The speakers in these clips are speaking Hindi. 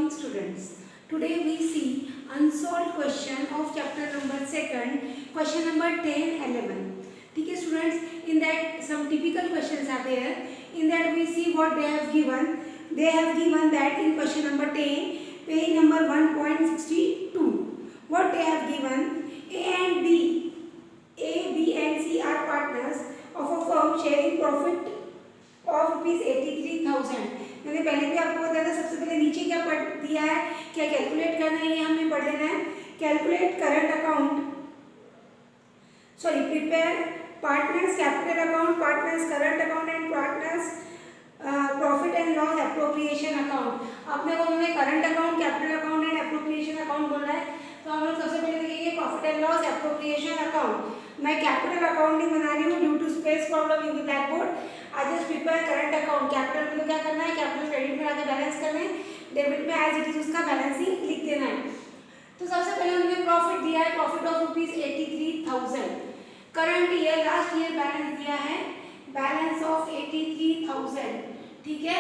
morning students. Today we see unsolved question of chapter number 2, question number 10, 11. ठीक है students, in that some typical questions are there. In that we see what they have given. They have given that in question number 10, page number 1.62. What they have given, A, B and C are partners of a firm sharing profit of ₹83,000. मैंने पहले भी आपको बताया था. सबसे पहले नीचे क्या पढ़ दिया है, क्या कैलकुलेट करना है, ये हमें पढ़ लेना है. Calculate current account, prepare partners capital account, partners current account and partners profit and loss appropriation account. अपने को उन्होंने current account, capital account and appropriation account बोला है. तो हम लोग सबसे पहले देखेंगे profit and loss appropriation account. मैं कैपिटल अकाउंट नहीं बना रही हूँ due to space problem in the blackboard. I just prepare current account. Capital में तो क्या करना है, कैपिटल क्रेडिट में आके बैलेंस करना है, डेबिट में एज इट इज उसका बैलेंसिंग लिख देना है. तो सबसे पहले उन्होंने प्रॉफिट दिया है, profit of ₹83,000. Current year last year balance दिया है, बैलेंस ऑफ 83,000. ठीक है,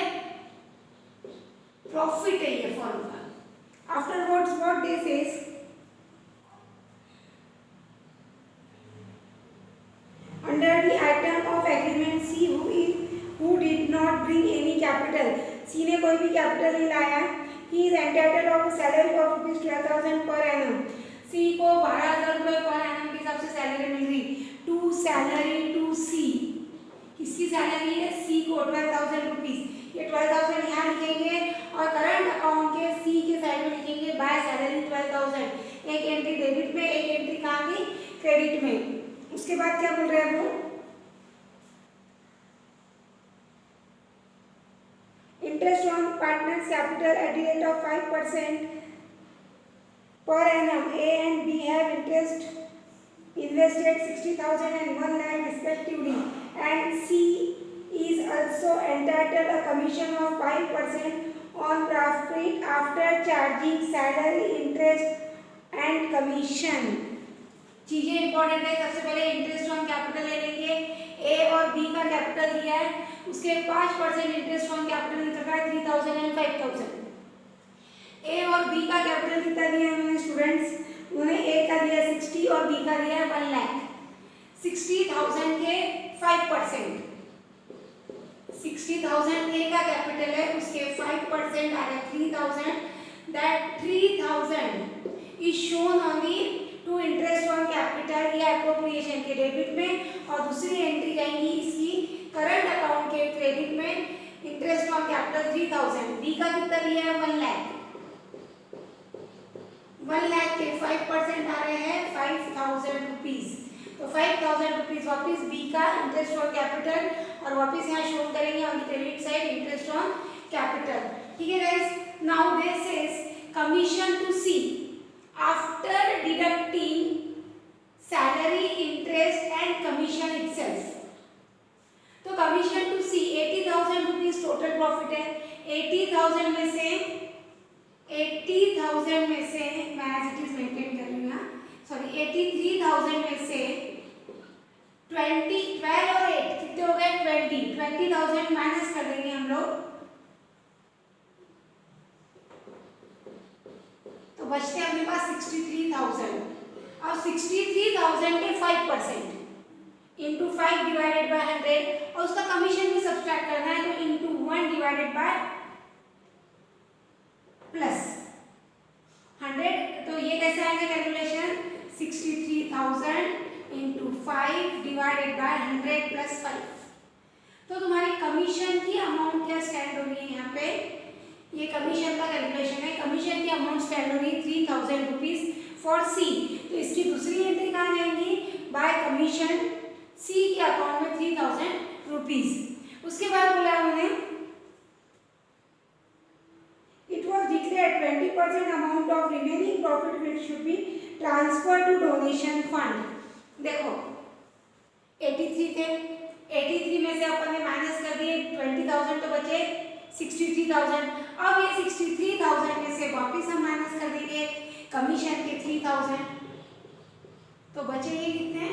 प्रॉफिट है ये formula. Afterwards what they says, under the item of agreement C, who did not bring any capital, C ने कोई भी कैपिटल नहीं लाया, he is entitled of a salary of ₹12,000 per annum. C को 12,000 रुपये पर annum के हिसाब से सैलरी मिल रही. टू सैलरी टू C, किसकी सैलरी है, C को 12,000 रुपीज. ये 12,000 यहाँ लिखेंगे और करंट अकाउंट के C के साइड में लिखेंगे बाय सैलरी 12,000. एक एंट्री डेबिट में, एक एंट्री कहाँ की, क्रेडिट में. उसके बाद क्या बोल रहे हैं वो, interest on partners capital at the rate of 5% per annum. A and B have invested 60,000 and 1 lakh respectively, and C is also entitled a commission of 5% on profit after charging salary, interest and commission. चीजें इंपॉर्टेंट है. सबसे पहले इंटरेस्ट ऑन कैपिटल ले लेंगे. ए और बी का कैपिटल दिया है, उसके 5% इंटरेस्ट ऑन कैपिटल निकल रहा है 3,000 एंड 5,000. ए और बी का कैपिटल कितना दिया है मैंने स्टूडेंट्स, उन्होंने ए का दिया 60 और बी का दिया है 1 लाख. 60,000 के 5%, 60,000 ए का कैपिटल है, उसके 5% आ रहे 3,000. That 3,000 is shown on the to interest on capital या एप्रोप्रिएशन के डेबिट में, और दूसरी एंट्री जाएंगी इसकी करंट अकाउंट के क्रेडिट में. इंटरेस्ट ऑन कैपिटल 3,000, बी का कितना दिया है 1 लाख. 1 लाख के 5% आ रहे हैं 5,000 रुपीज. तो 5,000 रुपीज वापिस बी का इंटरेस्ट ऑन कैपिटल, और वापिस यहाँ शो करेंगे on the credit side interest on capital. ठीक है guys, now this is commission to C after deducting salary, interest and commission itself. तो commission to C 80,000 rupees total profit है. 80,000 में से मैं एज इट इज मेंटेन कर रही हूँ, सॉरी 83,000 में से 12 और 8 कितने हो गए 20,000 माइनस कर देंगे हम लोग. तो बचते हैं अपने पास 63,000. और 63,000 के 5% इंटू 5 डिवाइडेड बाय 100, और उसका कमीशन भी सब्सट्रैक्ट करना है, तो इंटू 1 डिवाइडेड बाय प्लस 100. तो ये कैसे आएगा calculation, 63,000 into 5 divided by 100 plus 5. तो तुम्हारी कमीशन की अमाउंट क्या स्टैंड हो रही है यहाँ पे, ये कमीशन का कैलकुलेशन है. कमीशन की अमाउंट स्टैंड हो रही है 3,000 रुपीज फॉर सी. तो इसकी दूसरी एंट्री कहाँ जाएंगी, बाय कमीशन सी के अकाउंट में 3,000 रुपीज. उसके बाद बोला उन्होंने it was declared 20% amount of remaining profit which should be transfer to donation fund. देखो 83 थे, 83 में से अपन ने माइनस कर दिए 20,000, तो बचे 63,000. अब ये 63,000 में से वापस हम माइनस कर देंगे कमीशन के 3,000, तो बचेंगे कितने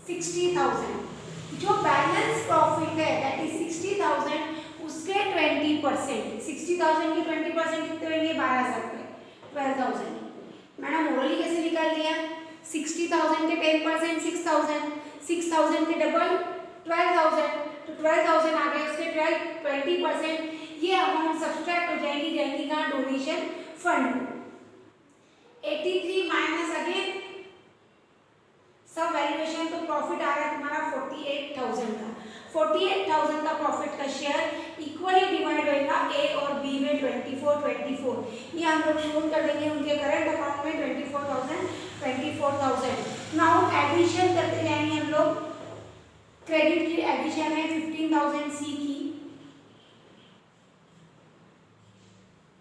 60,000. जो बैलेंस प्रॉफिट है दैट इज 60,000, उसके 20%, 60,000 60,000 के 20% कितने होंगे? 12,000 रुपये, 12,000। मैडम ओरली कैसे निकाल लिया? 60,000 के 10% 6,000, 6,000 के डबल 12,000, तो 12,000 आ गए, उसके 20%, ये अमाउंट सब्सट्रैक्ट हो जाएगी कहाँ? Donation fund. 83 माइनस अगेन सब वैल्यूएशन, तो प्रॉफिट आ रहा है तुम्हारा 48,000 का। 48,000 का प्रॉफिट का शेयर इक्वली डिवाइड होगा ए और बी में 24। ये हम लोग शो कर देंगे उनके करंट अकाउंट में 24,000। नाउ एडिशन करते जाएंगे हम लोग। क्रेडिट की एडिशन है 15,000 सी की,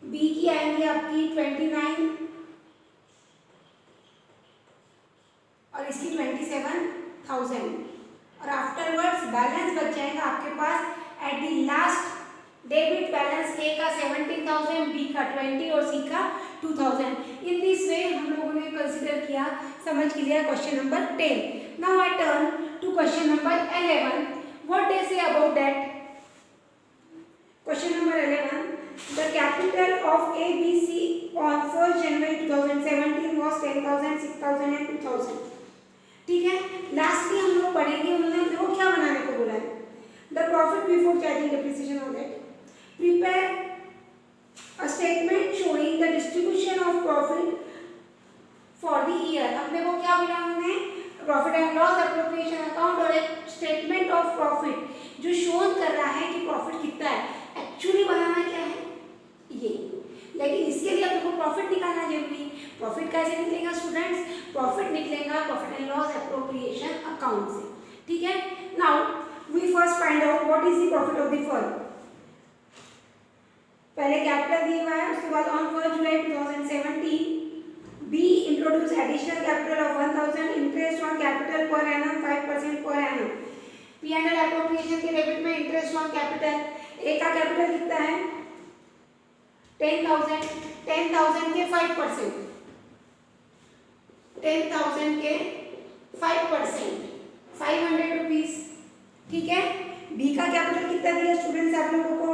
बी की आएंगे आपकी 29 और इसकी 27,000, और आफ्टरवर्ड्स बैलेंस बच जाएगा आपके पास at the last debit balance A का 17,000, बी का 20 और सी का 2,000। इन दिस वे हम लोगों ने कंसीडर किया, समझ लिया question number 10। Now I turn to question number 11। What they say about that? Question number 11, the capital of A B C on 1 January 2017 was 10,000, 6,000 and 2,000। ठीक है, लास्टली हम लोग पढ़ेंगे उन्होंने हम लोग क्या बनाने को बोला है? The profit before charging depreciation of that. Prepare a statement showing the distribution of profit for the year. अपने को क्या बोला उन्होंने? Profit and loss appropriation account और एक स्टेटमेंट ऑफ प्रॉफिट जो शो कर रहा है कि प्रॉफिट कितना है। एक्चुअली बनाना क्या है ये, लेकिन इसके लिए अपने को प्रॉफिट निकालना जरूरी है। प्रॉफिट कैसे निकलेगा स्टूडेंट्स? प्रॉफिट निकलेगा profit and loss appropriation account से। ठीक है, now we first find out what is the profit of the firm. पहले कैपिटल दिया हुआ है, उसके बाद on 1 July 2017 B introduce additional capital of 1,000, interest on capital per annum 5% per annum. P and L appropriation के डेबिट में इंटरेस्ट ऑन कैपिटल, ए का कैपिटल कितना है? 10,000, 10,000 के 5%, 10,000 के 5%, 500 रुपीज। ठीक है, बी का कैपिटल कितना दिया स्टूडेंट्स आप लोगों को?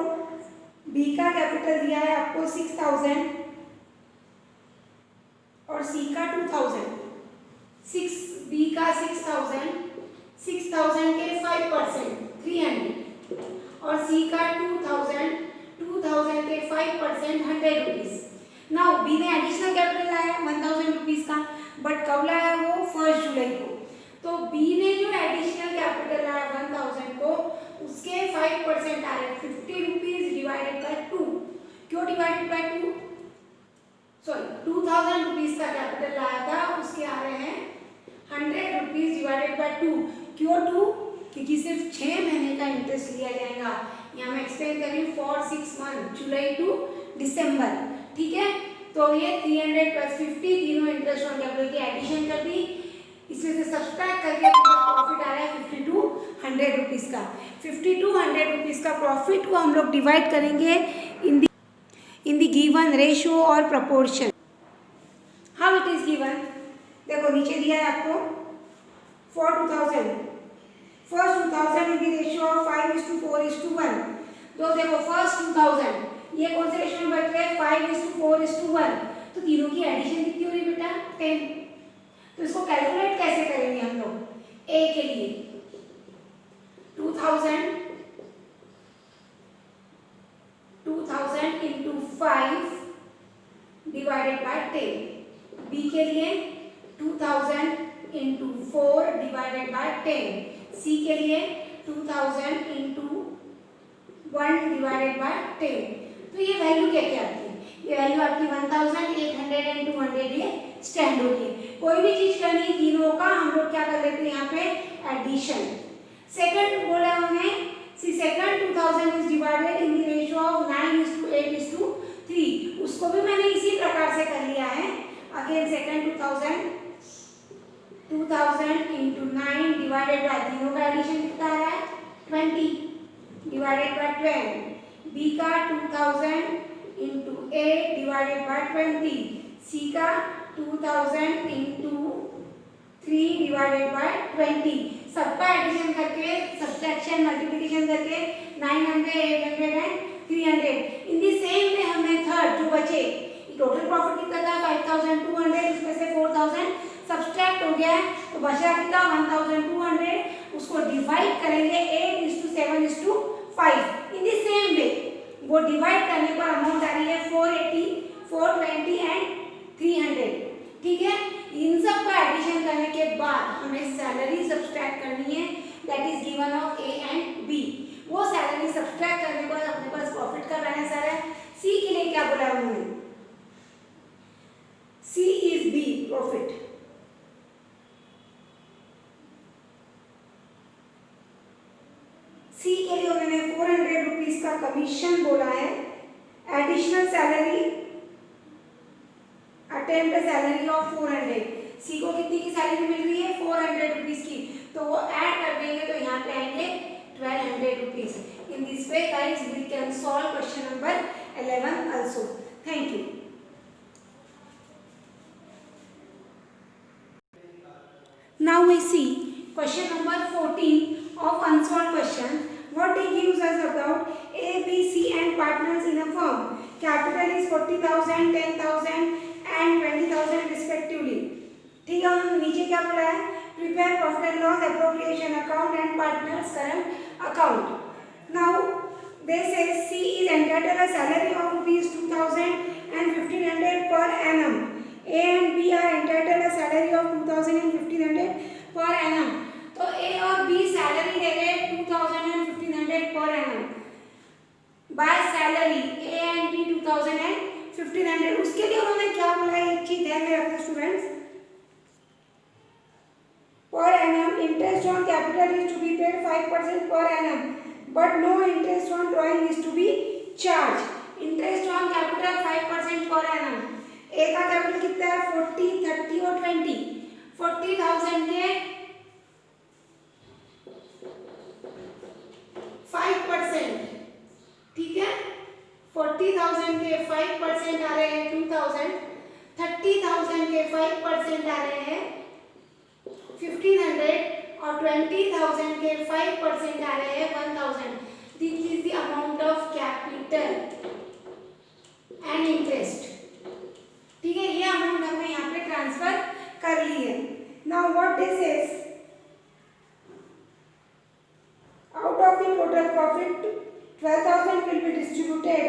बी का कैपिटल दिया है आपको 6,000 और सी का 2,000। बी का 6,000, 6,000 के 5% 300 और सी का 2,000, 2,000 के 5% 100 रुपीज। नाउ बी ने एडिशनल कैपिटल लाया 1,000 रुपीज का, बट कब लाया वो? 1 जुलाई को। तो बी ने जो एडिशनल कैपिटल लाया 1,000 को, उसके 5% आ रहे 50 रुपीज डिवाइडेड बाय 2। क्यों डिवाइडेड बाय 2? सॉरी 2,000 रुपीज का कैपिटल लाया था, उसके आ रहे हैं 100 रुपीज डिवाइडेड बाय 2। क्यों 2? क्योंकि सिर्फ 6 महीने का इंटरेस्ट लिया जाएगा। यहाँ मैं एक्सप्लेन कर रही हूँ, फॉर 6 मंथ, जुलाई टू दिसंबर। ठीक है, तो ये 300 प्लस 50 तीनों इंटरेस्ट ऑन कैपिटल की एडिशन कर दी, इसमें से सब्सट्रैक्ट करके प्रॉफिट आ रहा है 5200 रुपीज का। 5200 रुपीज का प्रॉफिट को हम लोग डिवाइड करेंगे इन द गिवन रेशियो और proportion. How it is given? देखो नीचे दिया है आपको for 2000, first 2000 in the ratio of 5:4:1। तो देखो फर्स्ट 2000 ये कौन से रेशियो में बैठ रहे हैं? 5:4:1। तो तीनों की एडिशन कितनी हो रही है बेटा? 10। तो इसको कैलकुलेट कैसे करेंगे हम लोग? ए के लिए 2000 into 5 divided by 10। बी के लिए 2000 into 4 divided by 10। सी के लिए 2000 into 1 divided by 10। तो ये वैल्यू क्या क्या आती है? ये वैल्यू आपकी 1000, 800 एंड 200 ये स्टैंड होगी। कोई भी चीज करनी तीनों का हम लोग क्या कर लेते हैं यहाँ पे? एडिशन। सेकंड बोला हमने, C second 2000 is divided in the ratio of 9:8:3। उसको भी मैंने इसी प्रकार से कर लिया है। Again second 2000 into 9 divided by, तीनों का एडिशन कितना आ रहा है? 20 डिवाइडेड बाय 12। बी का 2000 into 8 डिवाइडेड बाय 20। सी का 2000 into 3 डिवाइडेड बाय 20। सबका एडिशन करके, सब्ट्रैक्शन, मल्टीप्लिकेशन करके 900, 800 and 300। In the same way 5200, उसमें से 4000 सब्सट्रैक्ट हो गया है, तो बचा कितना 1200, उसको डिवाइड करेंगे 8:7:5। इन द सेम वे वो डिवाइड करने पर अमाउंट आ रही है 480, 420 एंड 300। ठीक है, इन सब का एडिशन करने के बाद हमें सैलरी सब्सट्रैक्ट करनी है, that is given of A and B. वो सैलरी सब्सट्रैक्ट करने के बाद अपने पास प्रॉफिट का बैलेंस आ रहा है। सी के लिए क्या बोला उन्होंने, सी इज बी प्रॉफिट। सी के लिए उन्होंने 400 रुपीज का कमीशन बोला है, additional salary, attempt salary of 400। सी को कितनी की सैलरी मिल रही है 400 रुपीज की, तो वो ऐड कर देंगे तो यहाँ पे आएंगे 1200 rupees. In this way guys we can solve question number 11 also. Thank you. Now we see question number 14 of unsolved question. What he gives us about A, B, C and partners in a firm. Capital is 40,000, 10,000 and 20,000 respectively. ठीक है, उन्होंने नीचे क्या बोला है, prepare profit and loss appropriation account and partners current account. Now they say C is entitled a salary of rupees 2,000 and 1,500 per annum. A and B are entitled a salary of 2,000 and 1,500 per annum. तो A और B सैलरी दे रहे हैं 2,000 and 1,500 per annum. By salary A and B 2,000 and 1,500। उसके लिए उन्होंने क्या बोला है, एक चीज ध्यान में रखना students, per annum interest on capital is to be paid 5% per annum, but no interest on drawing is to be charged. Interest on capital 5% per annum। A का कैपिटल कितना है 40, 30 और 20। 40,000 के 5%, ठीक है, 40,000 के 5% आ रहे हैं 2,000, 30,000 के 5% आ रहे हैं 1,500 और 20,000 के 5% आ रहे हैं 1,000। This is the amount of capital and interest. ठीक है, ये अमाउंट हमने यहाँ पे ट्रांसफर कर ली है। Now what this is, out of the total profit 12,000 will be distributed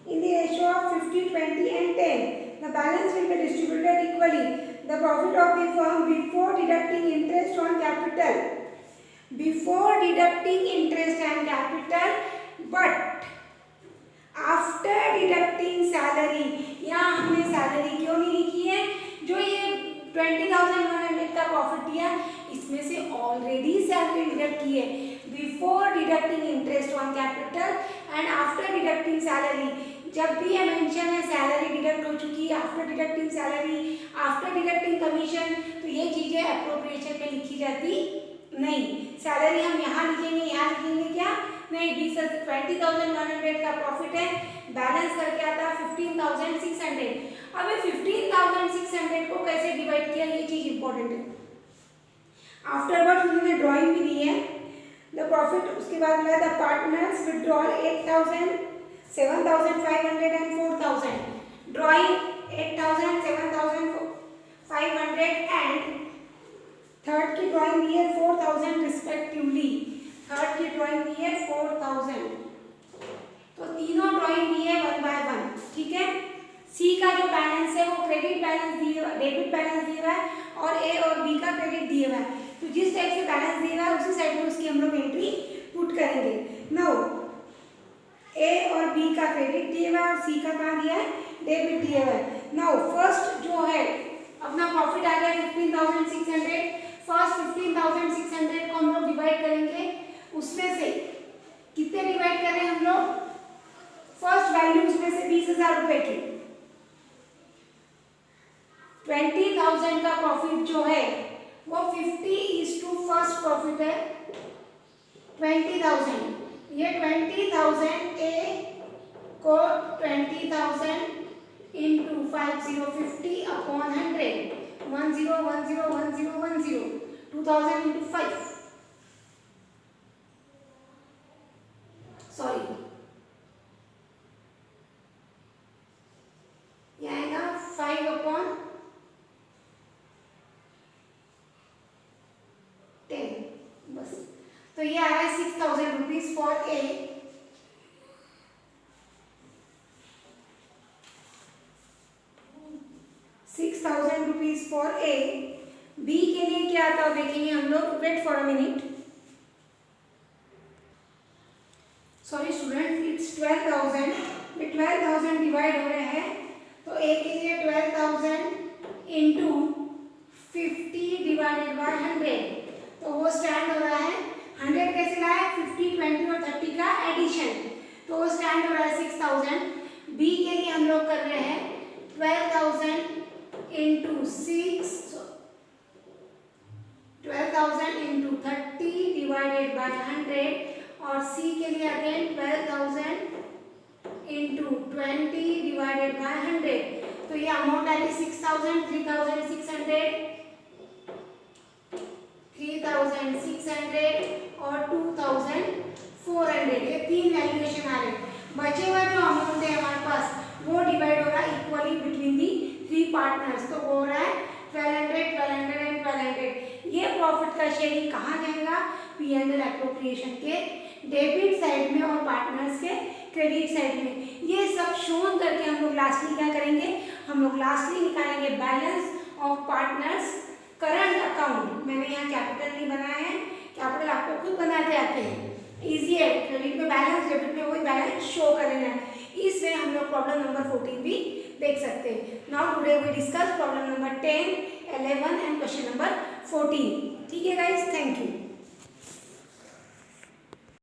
in the ratio of 50, 20 and 10. The balance will be distributed equally. The profit of the firm before deducting interest on capital, before deducting interest and capital, but after deducting salary। यहाँ हमने सैलरी क्यों नहीं लिखी है, जो ये 20,100 का प्रॉफिट दिया इसमें से ऑलरेडी सैलरी डिडक्ट की है। Before deducting interest on capital and after deducting salary, जब भी ये मेंशन है सैलरी डिडक्ट हो चुकी है, after deducting salary, after deducting commission, तो ये चीजें अप्रोप्रिएशन में लिखी जाती नहीं। सैलरी हम यहाँ लिखेंगे, यहाँ लिखेंगे क्या नहीं, 20,100 का प्रॉफिट है, बैलेंस करके आता है 15,600। अब 15,600 को कैसे डिवाइड किया, ये चीज इंपॉर्टेंट है। आफ्टरवर्ड उन्होंने ड्राइंग भी दी है, द प्रॉफिट, उसके बाद मिला the partners withdrawal 8,000, 7,500 and 4,000। Drawing 8,000, 7,500 and third की ड्राइंग दी है 4,000 रिस्पेक्टिवली। थर्ड की ड्राइंग दी है 4,000, तो तीनों ड्राइंग दी है 1 by 1। ठीक है, सी का जो बैलेंस है वो क्रेडिट बैलेंस दिया, डेबिट बैलेंस दिया हुआ है, और ए और बी का क्रेडिट दिया हुआ है। तो जिस टाइप से बैलेंस दिया हुआ है उसी साइड में उसकी हम लोग एंट्री पुट करेंगे। नाउ ए और बी का क्रेडिट दिया हुआ है और सी का कहाँ दिया है, डेबिट दिया हुआ है। नाउ फर्स्ट जो है अपना प्रॉफिट आ गया 15,600। फर्स्ट 15,600 को हम लोग डिवाइड करेंगे, उसमें से कितने डिवाइड करें हम लोग, फर्स्ट वैल्यू उसमें से 20,000 रुपए की। 20,000 का प्रॉफिट जो है वो 50 फर्स्ट प्रॉफिट है 20,000। ये 20,000 ए को 20,000 into 50 upon 100, 10 10 10 10, 2,000 into 5, सॉरी ये आएगा 5 तो ये आ रहा है 6000 rupees for A, 6000 rupees for A. B के लिए क्या आता है देखेंगे हम लोग, wait for a minute, sorry student, it's 12,000, ये 12,000 डिवाइड हो रहे हैं, तो ए के लिए 12,000 इंटू 50 डिवाइडेड बाय 100, तो वो स्टैंड हो रहा है 100 कैसे लाए, 50, 20 और 30 का एडिशन, तो वो स्टैंड हो रहा है 6000। बी के लिए हम लोग कर रहे हैं 12,000 इंटू 6, 12,000 इंटू 30 डिवाइडेड बाय 100, और सी के लिए अगेन 12,000 इंटू 20 डिवाइडेड बाय 100, तो ये अमाउंट आएगी 6,000, 3,600, 3,600 और 2,400, ये तीन वैल्यूएशन आ रहे हैं। बचे हुआ जो अमाउंट है हमारे पास वो डिवाइड हो रहा है इक्वली बिटवीन दी 3 पार्टनर्स, तो वो हो रहा है 1200, 1200 एंड 1200। ये प्रॉफिट का शेयरिंग कहाँ जाएगा, पी एंड एल एप्रोप्रिएशन के डेबिट साइड में और पार्टनर्स के क्रेडिट साइड में। ये सब शोन करके हम लोग लास्टली क्या करेंगे, हम लोग लास्टली निकालेंगे balance of partners current account. मैंने यहाँ कैपिटल नहीं बनाया है, कैपिटल आपको खुद बनाते आते हैं, इजी है, क्रेडिट में बैलेंस, डेबिट में वही बैलेंस शो करना है। इसमें हम लोग प्रॉब्लम नंबर 14 भी देख सकते हैं। Now today we discuss problem number 10, 11 and question number 14। ठीक है गाइस, थैंक यू।